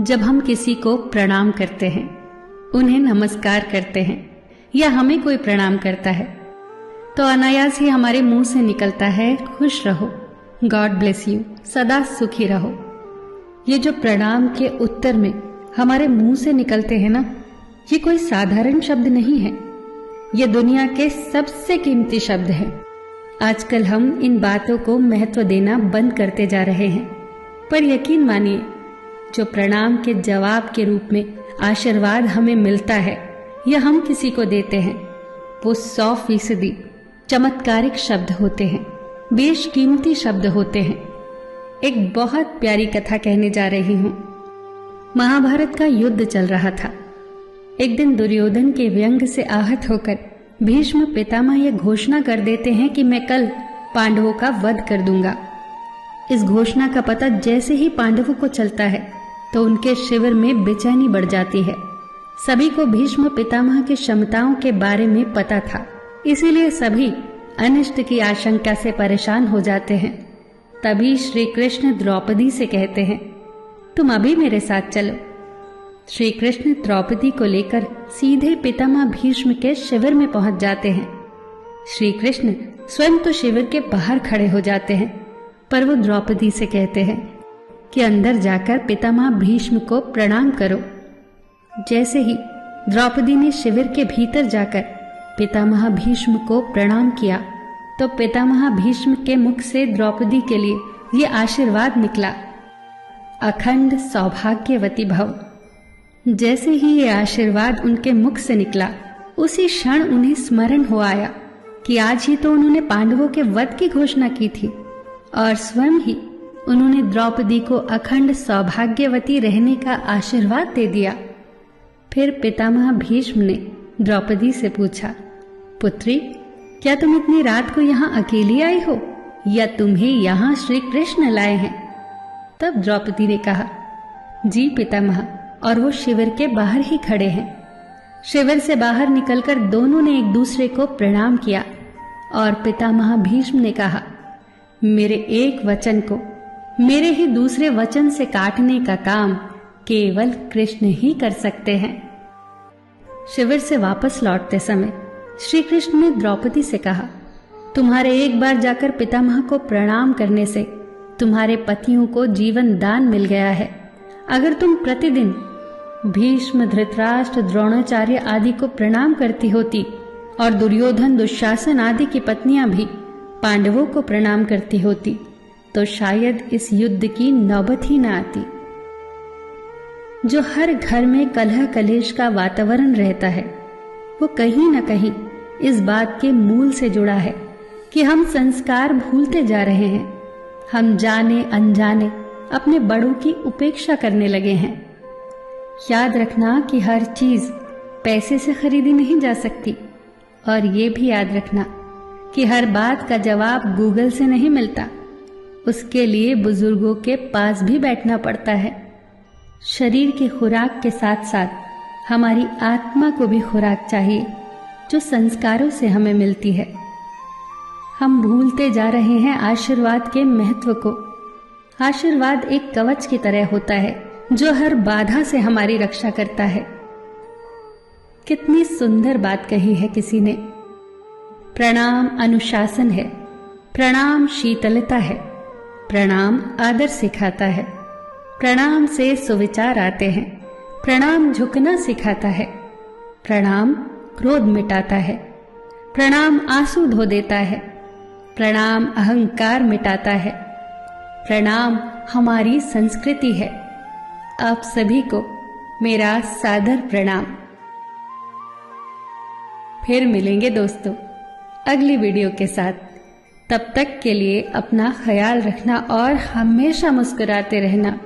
जब हम किसी को प्रणाम करते हैं, उन्हें नमस्कार करते हैं या हमें कोई प्रणाम करता है, तो अनायास ही हमारे मुंह से निकलता है खुश रहो, गॉड ब्लेस यू, सदा सुखी रहो। ये जो प्रणाम के उत्तर में हमारे मुंह से निकलते हैं ना, ये कोई साधारण शब्द नहीं है, ये दुनिया के सबसे कीमती शब्द हैं। आजकल हम इन बातों को महत्व देना बंद करते जा रहे हैं, पर यकीन मानिए, जो प्रणाम के जवाब के रूप में आशीर्वाद हमें मिलता है या हम किसी को देते हैं, वो 100% चमत्कारिक शब्द होते हैं, बेशकीमती शब्द होते हैं। एक बहुत प्यारी कथा कहने जा रही हूं। महाभारत का युद्ध चल रहा था। एक दिन दुर्योधन के व्यंग से आहत होकर भीष्म पितामह यह घोषणा कर देते हैं कि मैं कल पांडवों का वध कर दूंगा। इस घोषणा का पता जैसे ही पांडवों को चलता है तो उनके शिविर में बेचैनी बढ़ जाती है। सभी को भीष्म पितामह की क्षमताओं के बारे में पता था, इसीलिए सभी अनिष्ट की आशंका से परेशान हो जाते हैं। तभी श्री कृष्ण द्रौपदी से कहते हैं, तुम अभी मेरे साथ चलो। श्री कृष्ण द्रौपदी को लेकर सीधे पितामह भीष्म के शिविर में पहुंच जाते हैं। श्री कृष्ण स्वयं तो शिविर के बाहर खड़े हो जाते हैं, पर वो द्रौपदी से कहते हैं कि अंदर जाकर पितामह भीष्म को प्रणाम करो। जैसे ही द्रौपदी ने शिविर के भीतर जाकर पितामह भीष्म को प्रणाम किया, तो पितामह भीष्म के मुख से द्रौपदी के लिए ये आशीर्वाद निकला, अखंड सौभाग्यवती भव। जैसे ही ये आशीर्वाद उनके मुख से निकला, उसी क्षण उन्हें स्मरण हो आया कि आज ही तो उन्होंने पांडवों के वध की घोषणा की थी और स्वयं ही उन्होंने द्रौपदी को अखंड सौभाग्यवती रहने का आशीर्वाद दे दिया। फिर पितामह भीष्म ने द्रौपदी से पूछा, पुत्री, क्या तुम इतनी रात को यहाँ अकेली आई हो या तुम्हें यहाँ श्री कृष्ण लाए हैं? तब द्रौपदी ने कहा, जी पितामह, और वो शिविर के बाहर ही खड़े हैं। शिविर से बाहर निकलकर दोनों ने एक दूसरे को प्रणाम किया और पितामह भीष्म ने कहा, मेरे एक वचन को मेरे ही दूसरे वचन से काटने का काम केवल कृष्ण ही कर सकते हैं। शिविर से वापस लौटते समय श्री कृष्ण ने द्रौपदी से कहा, तुम्हारे एक बार जाकर पितामह को प्रणाम करने से तुम्हारे पतियों को जीवन दान मिल गया है। अगर तुम प्रतिदिन भीष्म, धृतराष्ट्र, द्रोणाचार्य आदि को प्रणाम करती होती और दुर्योधन, दुशासन आदि की पत्नियां भी पांडवों को प्रणाम करती होती, तो शायद इस युद्ध की नौबत ही न आती। जो हर घर में कलह कलेश का वातावरण रहता है, वो कहीं न कहीं इस बात के मूल से जुड़ा है कि हम संस्कार भूलते जा रहे हैं। हम जाने अनजाने अपने बड़ों की उपेक्षा करने लगे हैं। याद रखना कि हर चीज पैसे से खरीदी नहीं जा सकती, और ये भी याद रखना कि हर बात का जवाब गूगल से नहीं मिलता। उसके लिए बुजुर्गों के पास भी बैठना पड़ता है। शरीर की खुराक के साथ साथ हमारी आत्मा को भी खुराक चाहिए, जो संस्कारों से हमें मिलती है। हम भूलते जा रहे हैं आशीर्वाद के महत्व को। आशीर्वाद एक कवच की तरह होता है, जो हर बाधा से हमारी रक्षा करता है। कितनी सुंदर बात कही है किसी ने। प्रणाम अनुशासन है, प्रणाम शीतलता है, प्रणाम आदर सिखाता है, प्रणाम से सुविचार आते हैं, प्रणाम झुकना सिखाता है, प्रणाम क्रोध मिटाता है, प्रणाम आंसू धो देता है, प्रणाम अहंकार मिटाता है, प्रणाम हमारी संस्कृति है। आप सभी को मेरा सादर प्रणाम। फिर मिलेंगे दोस्तों अगली वीडियो के साथ। तब तक के लिए अपना ख्याल रखना और हमेशा मुस्कुराते रहना।